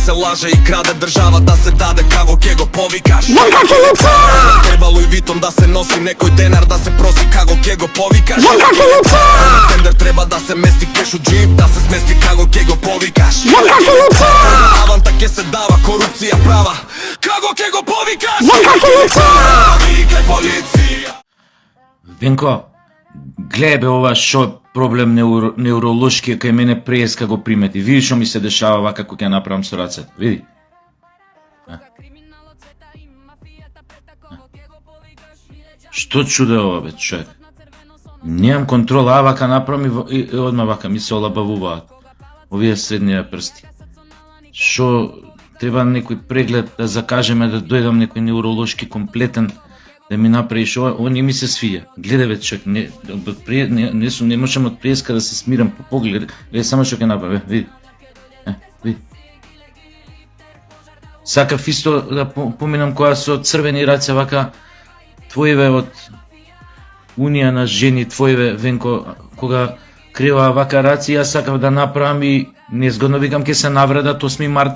се лаже и краде држава да се даде, како ќе го повикаш? Јанка Филипче! Треба Луи Витон да се носи, некој денар да се проси, како ќе го повикаш? Јанка Филипче! Тендер треба да се мести, кеш у джип да се смести, како ќе го повикаш? Јанка Филипче! Аванта ќе се дава, корупција права, како ќе го повикаш? Јанка Филипче! Викај полиција! Венко, гледај бе ова шо проблем неуролошки кај мене преска го примети. Види што ми се дешава вака како ќе направам со рацете. Види. Што чуде ова бе, човек? Немам контрола, вака направам и одма вака ми се олабавуваат овие средниве прсти. Што треба некој преглед да закажеме, да дојдам некој неуролошки комплетен да ми направиш ова не ми се свија. Гледај бе човек, не можам од преска да се смирам по поглед. Гледај само што ќе направи, види. Види. Сакав исто да поминам која со црвени раце вака твоиве од Унија на жени твоиве, Венко, кога крива вака раци, јас сакав да направам и незгодно викам ќе се навредат 8 март.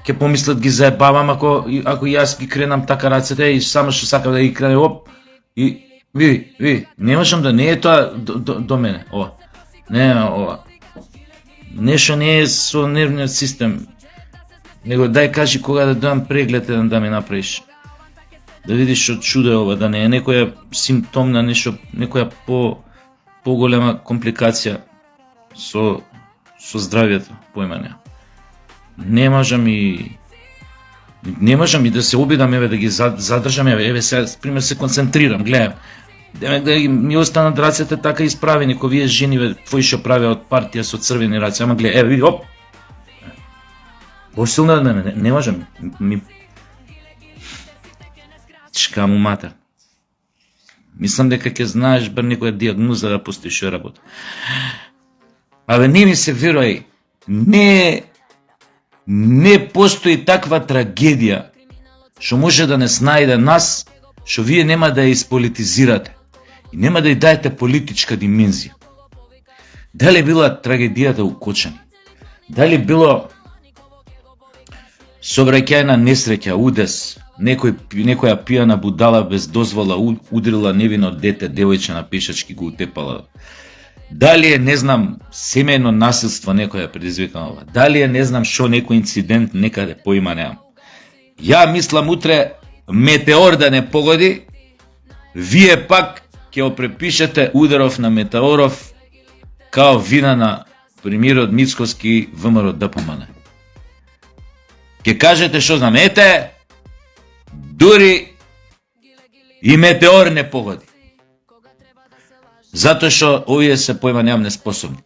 Ќе помислат ги заебавам ако јас ги кренам така рацете и само што сакам да ги крене оп и види, не можам да не е тоа до мене, ова. Не ова. Нешто не е со нервниот систем. Него дај кажи кога да дојам преглед еден да ми направиш. Да видиш што чудо е ова, да не е некоја симптом на нешто, некоја поголема компликација со здравјето, појма не. Не можам и да се обидам, еве да ги задржам, еве сега пример се концентрирам, гледам. Да ми останат рацете така исправени, ко вие жениве твои што правеа од партија со црвени раце, ама гледај, еве види, оп. Посилно од мене, не можам. Чка му матер. Мислам дека ќе знаеш бар некоја диагноза да пустиш што работа. Абе не ми се верувај, не постои таква трагедија што може да не снајде нас, што вие нема да ја исполитизирате и нема да ја даете политичка димензија. Дали била трагедијата у Кочани? Дали било сообраќајна несреќа, удес, некоја пијана будала без дозвола удрила невино дете, девојче на пешачки го утепала? Дали е, не знам, семејно насилство некоја предизвикано? Дали е, не знам, шо некој инцидент некаде, поима немам. Ја мислам утре метеор да не погоди, вие пак ќе опрепишете ударов на метеоров као вина на премиерот Мицкоски ВМРО ДПМН. Ке кажете што знам, ете, дури и метеор не погоди. Затоа што овие се појма немам неспособни.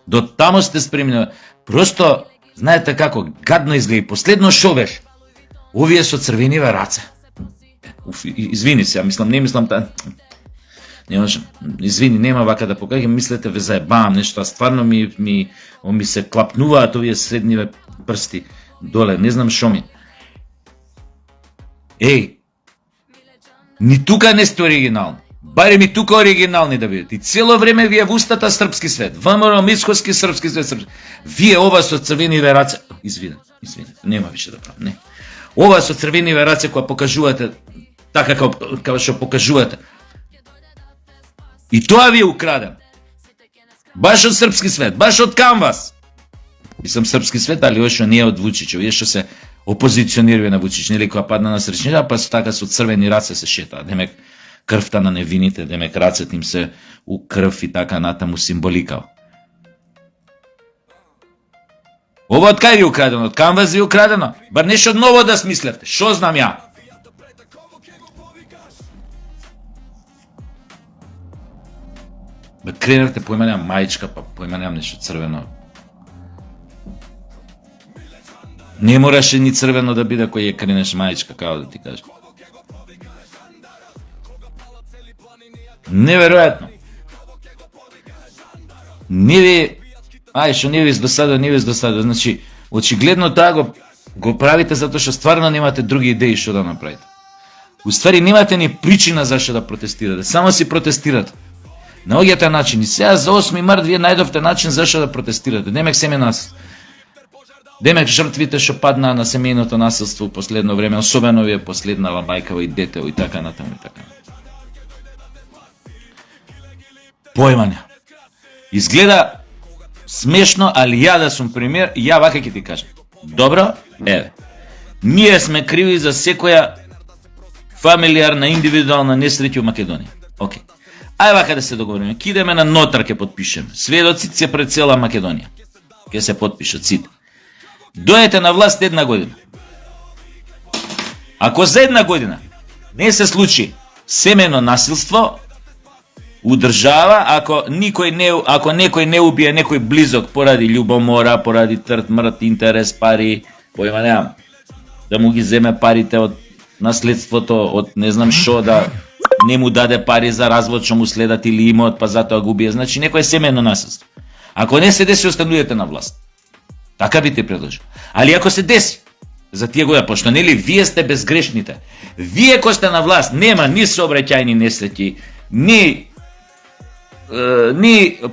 До тамо сте спремни. Просто, знаете како, гадно изгледа. Последно шо беше? Овие со црвениве раце. Извини се, не мислам та... Не можам. Извини, нема вака да покажам. Мислете ве заебавам нешто, стварно ми се клапнуваат овие средниве прсти доле. Не знам шо ми. Еј, ни тука не сте оригинални. Барем и тука оригинални да бидете. И цело време вие в устата српски свет. ВМРО, Мицкоски, српски свет, српски. Вие ова со црвениве раце... Извинете, нема више да правам, не. Ова со црвениве раце која покажувате, така како што покажувате. И тоа ви е украдено. Баш од српски свет, баш од Канвас. Мислам српски свет, али още не е од Вучич, овие што се опозиционираме на Вучич, нели која падна на сречница, па така со црвени раце се шета, демек крвта на невините, демек рацете им се у крв и така натаму символикал. Ова од кај ви украдено? Од Канвас ви украдено? Бар нешто ново да смислевте, шо знам ја? Бе кренавте, појма немам мајчка, па појма немам нешто црвено. Не мораше ни црвено да биде кој ја кренеш мајчка, како да ти кажам. Неверојатно. Не ви... што не ви издосада, Значи, очигледно таа го правите затоа што стварно немате други идеи што да направите. Уствари немате ни причина зашто да протестирате, само си протестирате. Наоѓате начин. И сега за 8 март вие најдовте начин зашто да протестирате. Немек семе нас. Демек жртвите што паднаа на семејното насилство во последно време, особено вие последнава мајкава и детево и така натаму и така натаму. Појмања. Изгледа смешно, али ја да сум пример, ја вака ќе ти кажам. Добро, еве. Ние сме криви за секоја фамилиарна, индивидуална несреќа во Македонија. Океј. Ај вака да се договориме. Ки идеме на нотар ќе потпишеме. Сведоците се пред цела Македонија. Ќе се потпишат сите. Дојдете на власт 1 година. Ако за 1 година не се случи семено насилство у држава, ако некој не убие некој близок поради љубомора, поради трт, мрт, интерес, пари, појма немам, да му ги земе парите од наследството, од не знам шо, да не му даде пари за развод што му следат или имот, па затоа го убие, значи некој семено насилство. Ако не се деси, останувате на власт. Така би ти предложил. Али ако се деси, за тие година, пошто нели вие сте безгрешните. Вие кој сте на власт, нема ни сообраќајни несреќи, ни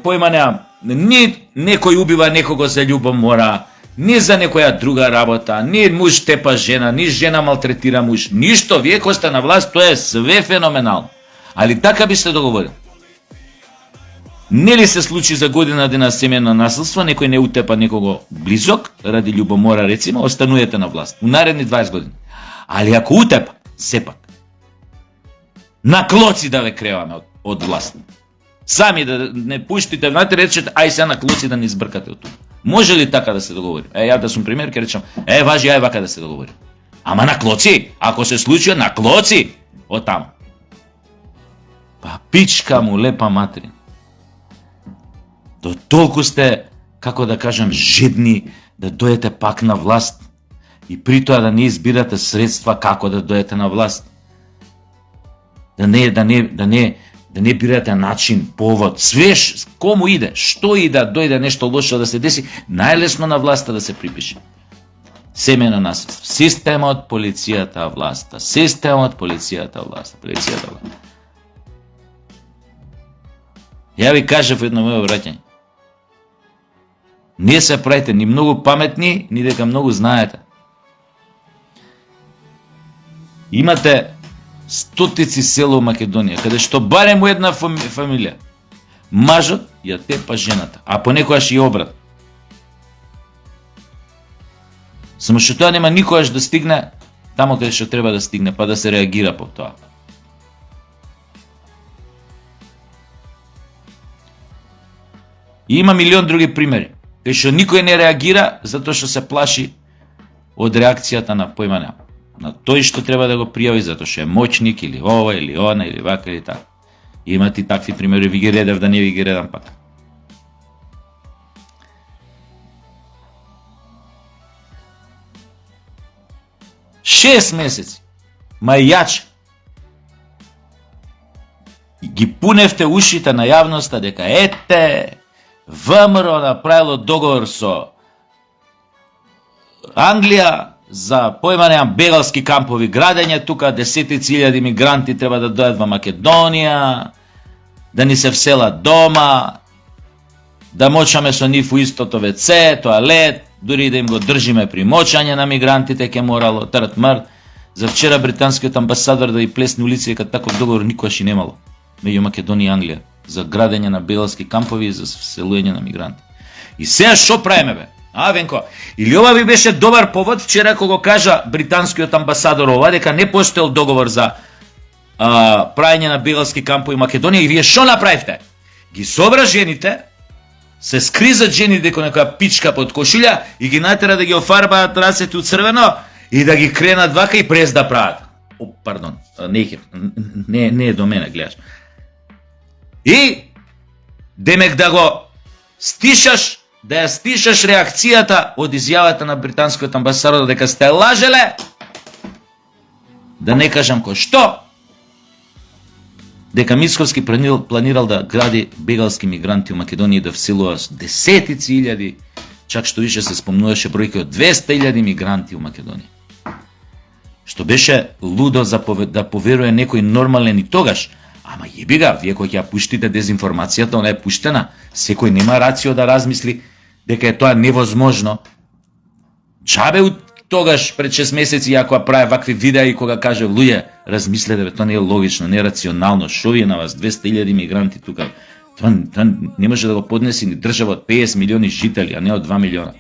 појма немам, ни некој убива некого за љубомора, ни за некоја друга работа, ни муж тепа жена, ни жена малтретира муж, ништо. Вие кој сте на власт, тоа е све феноменално. Али така би се договорил. Нели се случи за година дена семено насилство, некој не утепа некого близок, ради љубомора рецимо, остануете на власт. У наредни 20 години. Али ако утепа, сепак, на клоци да ве креваме од власт. Сами да не пуштите внатре, речете, ај се на клоци да не избркате од тука. Може ли така да се договори? Ја да сум пример, ќе речам, важи, ај вака да се договори. Ама на клоци, ако се случи на клоци, од таму. Па пичка му лепа материн. До толку сте, како да кажам, жедни да дојдете пак на власт и при тоа да не избирате средства како да дојдете на власт. Да не бирате начин, повод, свеж, кому иде, што и да дојде нешто лошо да се деси, најлесно на власта да се припише. Семено насилство. Системот, полицијата, власта. Системот, полицијата, власта. Полицијата, власта. Ја ви кажав едно моје враќање. Не се правите ни многу паметни, ни дека многу знаете. Имате стотици села во Македонија, каде што барем у една фамилија, мажот ја тепа жената, а понекогаш и обрат. Само што тоа нема никогаш да стигне тамо каде што треба да стигне, па да се реагира по тоа. И има милион други примери, кај што никој не реагира затоа што се плаши од реакцијата на појмања. На тој што треба да го пријави затоа што е моćник или ова или она или вака или така. Има ти такви примери, ви ги редев, да не ви ги редам пак. Шест месеци, мајач, ги пуневте ушите на јавноста дека ете, ВМРО направило договор со Англија за појмање бегалски кампови градење, тука десетици илјади мигранти треба да дојдат во Македонија, да ни се вселат дома, да мочаме со нив у истото ВЦ, тоалет, дури да им го држиме при мочање на мигрантите, ке морало, трт мрт. За вчера британскиот амбасадор да и плесне улици, дека таков договор никогаш и немало меѓу Македонија и Англија за градење на бегалски кампови и за вселување на мигранти. И сега шо правиме бе? Венко, или ова би беше добар повод вчера кога го кажа британскиот амбасадор ова, дека не постоел договор за правење на бегалски кампови во Македонија, и вие шо направивте? Ги собра жените, се скризат жените како некоја пичка под кошулја и ги натера да ги офарбаат рацете у црвено и да ги кренат вака и през да прават. Пардон, не е до мене, гледаш. И демек да го стишаш, да ја стишаш реакцијата од изјавата на британскиот амбасадор дека сте лажеле, да не кажам кој што, дека Мицковски планирал да гради бегалски мигранти во Македонија и да вселува десетици илјади, чак што више се спомнуваше бројка од 200.000 мигранти во Македонија. Што беше лудо да поверуе некој нормален и тогаш. Ама јебига, вие кој ќе ја пуштите дезинформацијата, она е пуштена. Секој нема рацио да размисли дека е тоа невозможно. Чабе тогаш пред 6 месеци ако прави вакви видеа и кога каже луѓе, размислете, бе, тоа не е логично, не е рационално, шо ви е на вас 200.000 имигранти тука. Тоа не може да го поднеси ни држава од 50 милиони жители, а не од 2 милиона.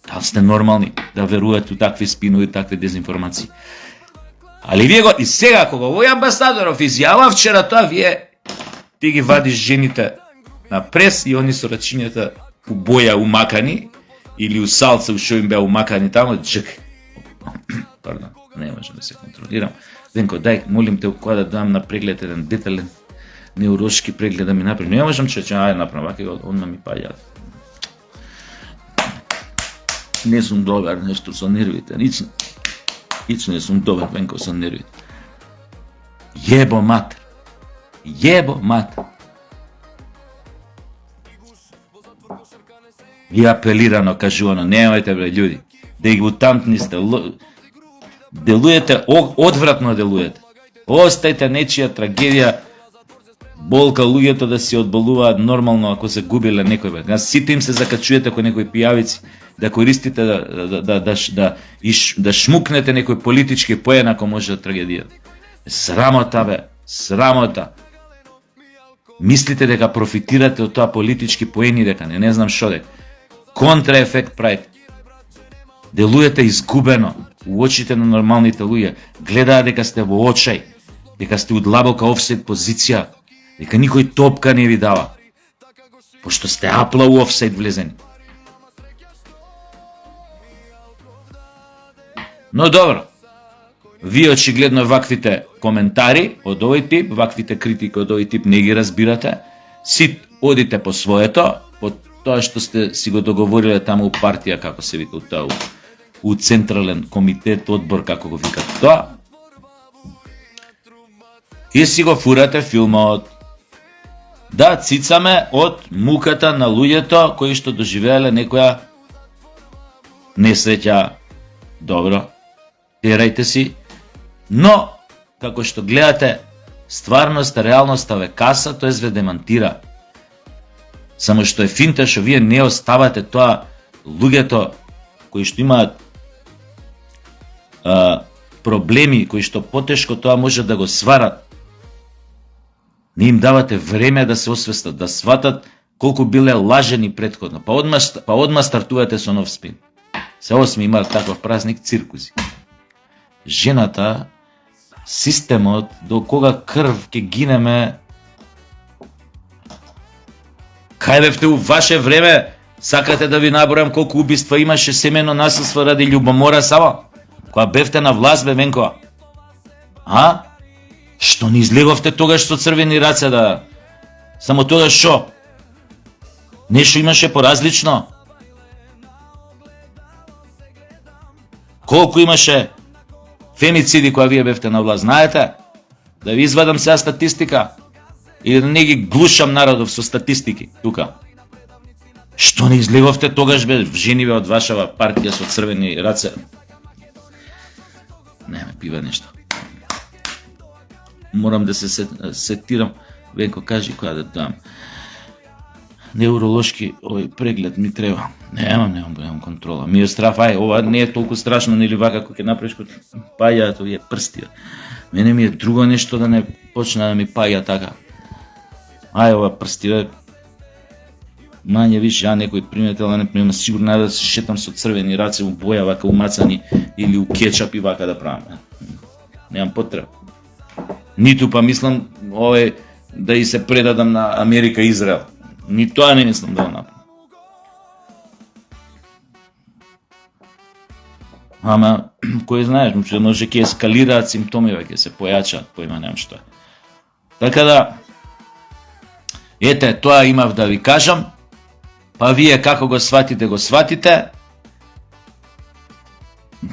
Дали сте нормални да верувате у такви спинови, такви дезинформации? Али вие го, и сега кога овој амбасадоров изјава вчера тоа, ти ги вадиш жените на прес и они со рачињата у боја умакани или у салца у шо им беа умакани тамо, джек. Пардон, не можам да се контролирам. Венко, дај, молим те, кога да дам на преглед еден детален неурološki преглед да ми направи. Не можам че ајде направам, вака одма ми паѓаат. Не сум добар, нешто со нервите, Ич не сум добар, Венко, со нервите. Јебо матер. И апелирано кажувано, немајте бре људи, дегутантни сте, делуете, одвратно делуете. Остајте нечија трагедија, болка луѓето да си одболуваат нормално ако се губиле некој бе. Сите им се закачуете кој некои пијавици, да користите да шмукнете некој политички поен ако може да трагедија. Срамота бе, срамота. Мислите дека профитирате од тоа политички поени, дека не знам шо дека. Контраефект правите. Делуете изгубено у очите на нормалните луѓе. Гледаат дека сте во очај, дека сте у длабока офсайд позиција, дека никој топка не ви дава. Пошто сте апла у офсайд влезени. Но добро. Вие очигледно ваквите коментари од овој тип, ваквите критики од овој тип не ги разбирате. Си одите по своето, по тоа што сте си го договориле таму у партија, како се вика тоа, у централен комитет, одбор, како го викат тоа. И си го фурате филмот. Да, цицаме од муката на луѓето кои што доживеале некоја несреќа. Добро, терајте си. Но, како што гледате, стварноста, реалноста ве каса, тоест ве демантира. Само што е финта што вие не оставате тоа луѓето кои што имаат проблеми, кои што потешко тоа може да го сварат. Не им давате време да се освестат, да сватат колку биле лажени претходно. Па одма стартувате со нов спин. Се осми имал таков празник циркузи. Жената, системот, до кога крв ќе гинеме. Кај бевте у ваше време, сакате да ви наборам колку убиства имаше, семено насилство ради љубомора само? Кога бевте на власт, бе, Венко? А? Што не излеговте тогаш со црвени раце да... Само тогаш шо? Нешто имаше поразлично? Колку имаше фемициди кога вие бевте на власт, знаете? Да ви извадам сега статистика или да не ги глушам народов со статистики тука. Што не излеговте тогаш бе жениве од вашава партија со црвени раце? Не ме пива нешто. Морам да се сетирам. Венко, кажи која да дам. Неурološki овој преглед ми треба. Немам контрола. Ми е страф, ова не е толку страшно, нели вака кој ќе направиш кога паѓаат овие прстија. Мене ми е друго нешто да не почна да ми паѓа така. Ова прстија. Мање виш, ја некој приметел, не приметел, сигурно да се шетам со црвени раце у боја вака умацани или у кетчап и вака да правам. Немам потреба. Ниту па мислам овој да и се предадам на Америка и Израел. Ни тоа не мислам да го направам. Ама, кој знаеш, може ќе ескалираат симптомиве, ќе се појачаат, поима немам што. Така да, ете, тоа имав да ви кажам, па вие како го сватите.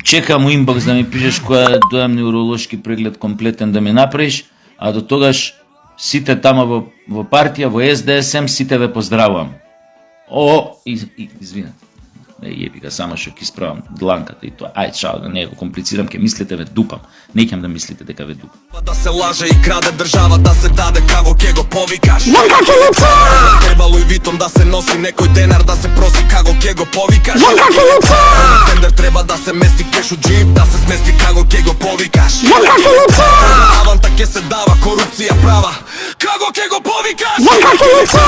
Чекам у инбокс да ми пишеш која дојам неурološki преглед комплетен да ми направиш, а до тогаш сите тама во партија, во СДСМ, сите ве поздравувам. Извинете. Јеби ga, само што ќе исправам дланката и тоа. Ај, чао, да не го комплицирам, ке мислите ве дупам. Не ќам да мислите дека ве дупам. Да се лаже и краде држава, да се даде како ќе го повикаш. Јанка Филипче! Треба Луи Витон да се носи некој денар, да се проси како ќе го повикаш. Јанка Филипче! Тендер треба да се мести кеш у джип, да се смести како ќе го повикаш. Венко Филипче, Аванта ќе се дава, корупција права, како ќе го повикаш. Венко Филипче,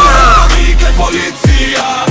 Викај полиција.